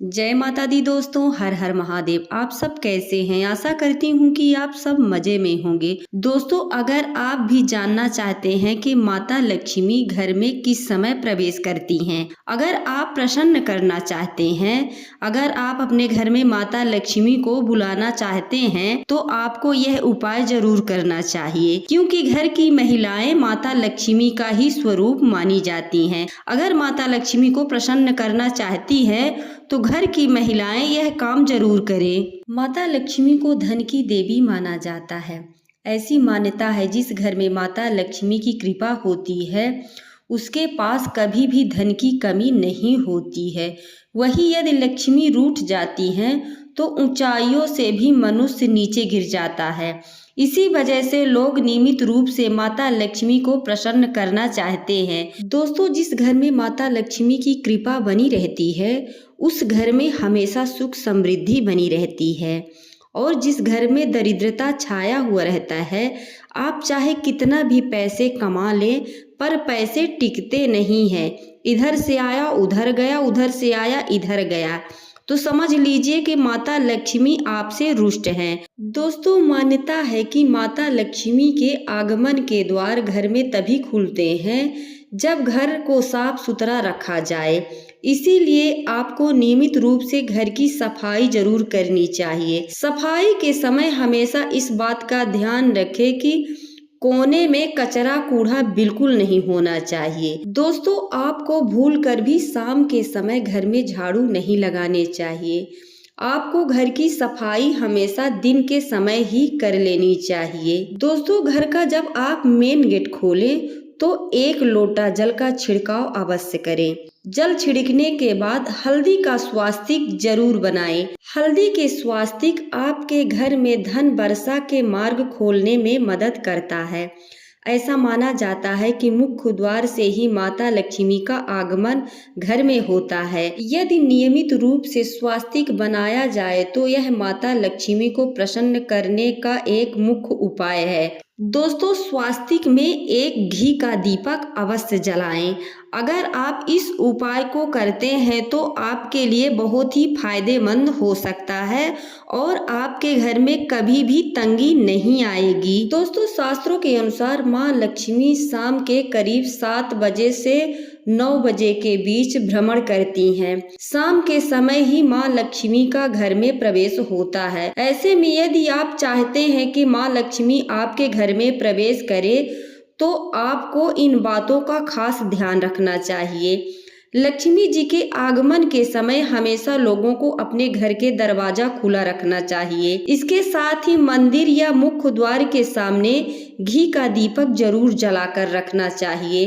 जय माता दी दोस्तों, हर हर महादेव। आप सब कैसे हैं? आशा करती हूँ कि आप सब मजे में होंगे। दोस्तों, अगर आप भी जानना चाहते हैं कि माता लक्ष्मी घर में किस समय प्रवेश करती हैं, अगर आप प्रसन्न करना चाहते हैं, अगर आप अपने घर में माता लक्ष्मी को बुलाना चाहते हैं, तो आपको यह उपाय जरूर करना चाहिए, क्योंकि घर की महिलाएं माता लक्ष्मी का ही स्वरूप मानी जाती हैं। अगर माता लक्ष्मी को प्रसन्न करना चाहती है तो घर की महिलाएं यह काम जरूर करें। माता लक्ष्मी को धन की देवी माना जाता है। ऐसी मान्यता है जिस घर में माता लक्ष्मी की कृपा होती है उसके पास कभी भी धन की कमी नहीं होती है। वही यदि लक्ष्मी रूठ जाती हैं तो ऊंचाइयों से भी मनुष्य नीचे गिर जाता है। इसी वजह से लोग नियमित रूप से माता लक्ष्मी को प्रसन्न करना चाहते हैं। दोस्तों, जिस घर में माता लक्ष्मी की कृपा बनी रहती है उस घर में हमेशा सुख समृद्धि बनी रहती है, और जिस घर में दरिद्रता छाया हुआ रहता है, आप चाहे कितना भी पैसे कमा लें पर पैसे टिकते नहीं हैं। इधर से आया उधर गया, उधर से आया इधर गया, तो समझ लीजिए कि माता लक्ष्मी आपसे रुष्ट हैं। दोस्तों, मान्यता है कि माता लक्ष्मी के आगमन के द्वार घर में तभी खुलते हैं जब घर को साफ सुथरा रखा जाए। इसीलिए आपको नियमित रूप से घर की सफाई जरूर करनी चाहिए। सफाई के समय हमेशा इस बात का ध्यान रखें कि कोने में कचरा कूड़ा बिल्कुल नहीं होना चाहिए। दोस्तों, आपको भूल कर भी शाम के समय घर में झाड़ू नहीं लगाने चाहिए। आपको घर की सफाई हमेशा दिन के समय ही कर लेनी चाहिए। दोस्तों, घर का जब आप मेन गेट खोलें तो 1 लोटा जल का छिड़काव अवश्य करें। जल छिड़कने के बाद हल्दी का स्वास्तिक जरूर बनाएं। हल्दी के स्वास्तिक आपके घर में धन वर्षा के मार्ग खोलने में मदद करता है। ऐसा माना जाता है कि मुख्य द्वार से ही माता लक्ष्मी का आगमन घर में होता है। यदि नियमित रूप से स्वास्तिक बनाया जाए तो यह माता लक्ष्मी को प्रसन्न करने का एक मुख्य उपाय है। दोस्तों, स्वास्तिक में एक घी का दीपक अवश्य जलाएं। अगर आप इस उपाय को करते हैं तो आपके लिए बहुत ही फायदेमंद हो सकता है और आपके घर में कभी भी तंगी नहीं आएगी। दोस्तों, शास्त्रों के अनुसार माँ लक्ष्मी शाम के करीब 7 बजे से 9 बजे के बीच भ्रमण करती हैं। शाम के समय ही माँ लक्ष्मी का घर में प्रवेश होता है। ऐसे में यदि आप चाहते हैं कि माँ लक्ष्मी आपके घर में प्रवेश करे तो आपको इन बातों का खास ध्यान रखना चाहिए। लक्ष्मी जी के आगमन के समय हमेशा लोगों को अपने घर के दरवाजा खुला रखना चाहिए। इसके साथ ही मंदिर या मुख्य द्वार के सामने घी का दीपक जरूर जलाकर रखना चाहिए।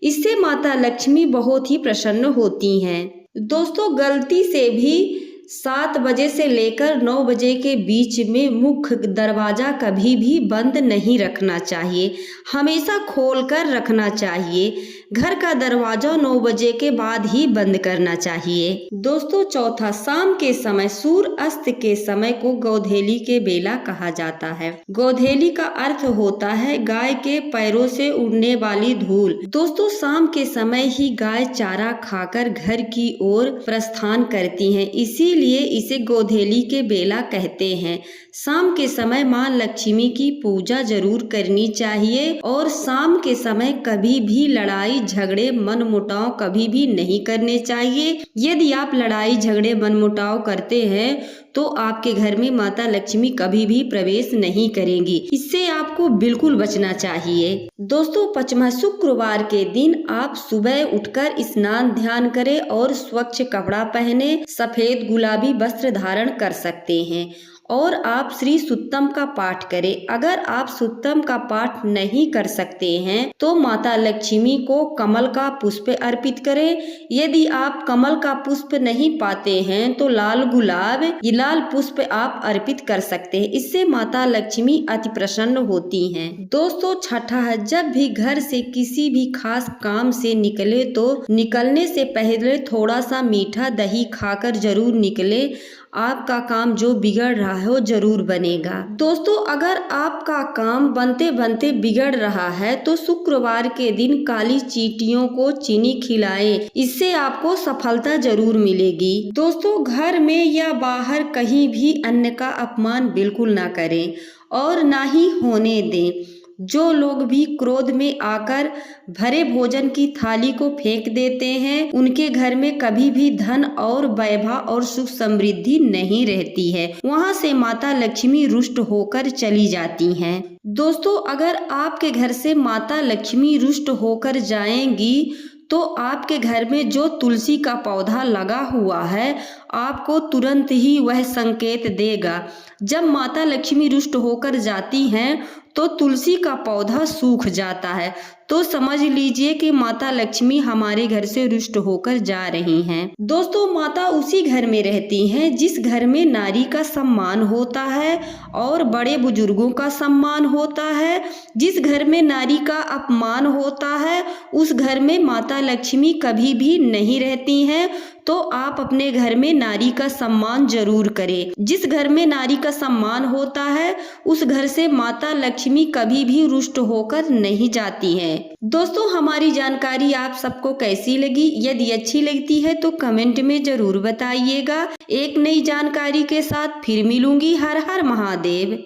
इससे माता लक्ष्मी बहुत ही प्रसन्न होती हैं। दोस्तों, गलती से भी 7 बजे से लेकर 9 बजे के बीच में मुख्य दरवाजा कभी भी बंद नहीं रखना चाहिए, हमेशा खोलकर रखना चाहिए। घर का दरवाजा 9 बजे के बाद ही बंद करना चाहिए। दोस्तों, चौथा, शाम के समय सूर्य अस्त के समय को गोधेली के बेला कहा जाता है। गोधेली का अर्थ होता है गाय के पैरों से उड़ने वाली धूल। दोस्तों, शाम के समय ही गाय चारा खाकर घर की ओर प्रस्थान करती हैं, इसीलिए इसे गोधेली के बेला कहते हैं। शाम के समय माँ लक्ष्मी की पूजा जरूर करनी चाहिए और शाम के समय कभी भी लड़ाई झगड़े मनमुटाव कभी भी नहीं करने चाहिए। यदि आप लड़ाई झगड़े मनमुटाव करते हैं तो आपके घर में माता लक्ष्मी कभी भी प्रवेश नहीं करेंगी। इससे आपको बिल्कुल बचना चाहिए। दोस्तों, 5वां शुक्रवार के दिन आप सुबह उठकर स्नान ध्यान करें और स्वच्छ कपड़ा पहने, सफेद गुलाबी वस्त्र धारण कर सकते हैं और आप श्री सुत्तम का पाठ करें। अगर आप सुत्तम का पाठ नहीं कर सकते हैं तो माता लक्ष्मी को कमल का पुष्प अर्पित करें। यदि आप कमल का पुष्प नहीं पाते हैं तो लाल गुलाब, ये लाल पुष्प आप अर्पित कर सकते हैं। इससे माता लक्ष्मी अति प्रसन्न होती हैं। दोस्तों, छठा है, जब भी घर से किसी भी खास काम से निकले तो निकलने से पहले थोड़ा सा मीठा दही खाकर जरूर निकले। आपका काम जो बिगड़ रहा है वो जरूर बनेगा। दोस्तों अगर आपका काम बनते बनते बिगड़ रहा है तो शुक्रवार के दिन काली चींटियों को चीनी खिलाएं, इससे आपको सफलता जरूर मिलेगी। दोस्तों घर में या बाहर कहीं भी अन्न का अपमान बिल्कुल ना करें और ना ही होने दें। जो लोग भी क्रोध में आकर भरे भोजन की थाली को फेंक देते हैं उनके घर में कभी भी धन और वैभव और सुख समृद्धि नहीं रहती है, वहां से माता लक्ष्मी रुष्ट होकर चली जाती हैं। दोस्तों अगर आपके घर से माता लक्ष्मी रुष्ट होकर जाएंगी तो आपके घर में जो तुलसी का पौधा लगा हुआ है आपको तुरंत ही वह संकेत देगा। जब माता लक्ष्मी रुष्ट होकर जाती हैं तो तुलसी का पौधा सूख जाता है, तो समझ लीजिए कि माता लक्ष्मी हमारे घर से रुष्ट होकर जा रही हैं। दोस्तों माता उसी घर में रहती हैं जिस घर में नारी का सम्मान होता है और बड़े बुजुर्गों का सम्मान होता है। जिस घर में नारी का अपमान होता है उस घर में माता लक्ष्मी कभी भी नहीं रहती हैं, तो आप अपने घर में नारी का सम्मान जरूर करें। जिस घर में नारी का सम्मान होता है उस घर से माता लक्ष्मी कभी भी रुष्ट होकर नहीं जाती हैं। दोस्तों हमारी जानकारी आप सबको कैसी लगी? यदि अच्छी लगती है तो कमेंट में जरूर बताइएगा। एक नई जानकारी के साथ फिर मिलूंगी। हर हर महादेव।